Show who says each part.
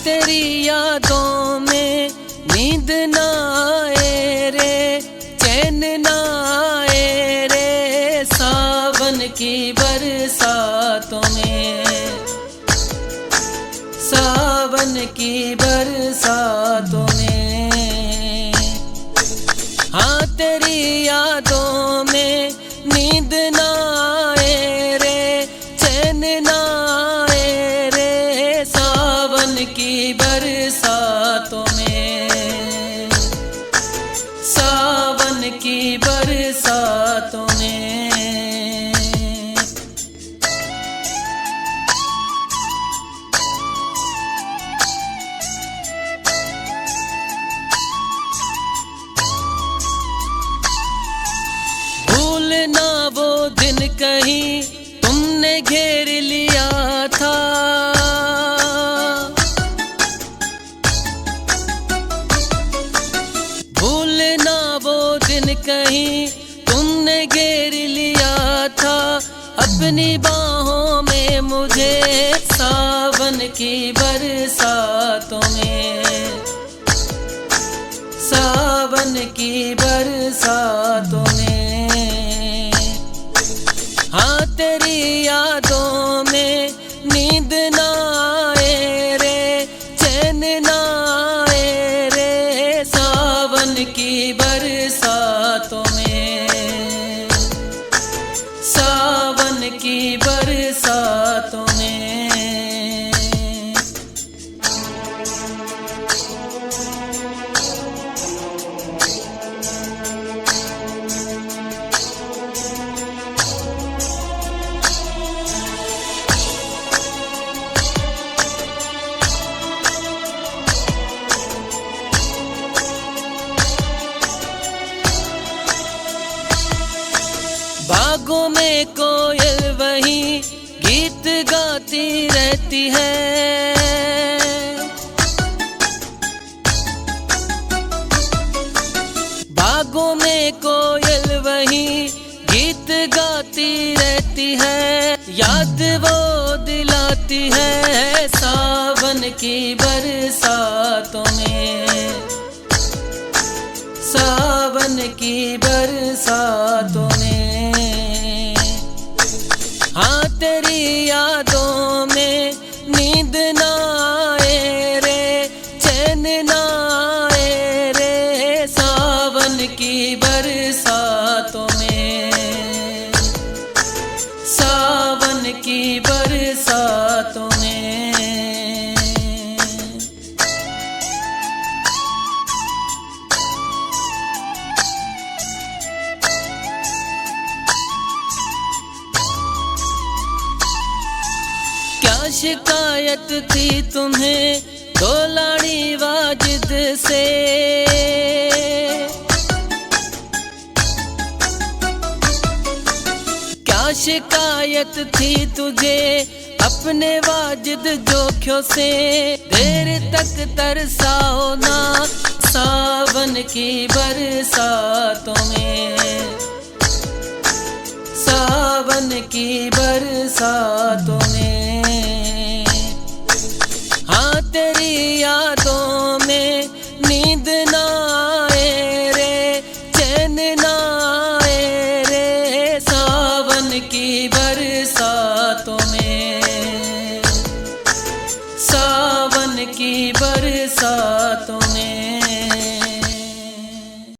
Speaker 1: तेरी यादों में नींद ना आए रे, चैन ना आए रे, सावन की बरसातों में, सावन की बरसातों में। हाँ तेरी यादों में नींद ना आए रे, चैन ना आए रे, सावन की बरसातों में, सावन की बरसातों में। भूलना वो दिन कहीं तुमने घेर लिया था, भूलना वो दिन कहीं तुमने घेर लिया था, अपनी बाहों में मुझे सावन की बरसातों में, सावन की बरसातों में। हाँ तेरी यादों में नींद ना आए रे, चैन ना आए रे, सावन की बरसातों में, सावन की बरसातों में। बागों में कोयल वही गीत गाती रहती है, बागों में कोयल वही गीत गाती रहती है, याद वो दिलाती है सावन की बरसातों में, सावन की बरसातों में। हाँ तेरी यादों में नींद ना आए रे, चैन ना आए रे, सावन की बरसातों में, सावन की बरसातों में। क्या शिकायत थी तुम्हें तोलानी वाजिद से, क्या शिकायत थी तुझे अपने वाजिद जोखियों से, देर तक तरसाओ ना सावन की बरसातों में, सावन की बरसातों में। हाँ तेरी यादों में नींद ना आए रे, चैन ना आए रे, सावन की बरसातों में, सावन की बरसातों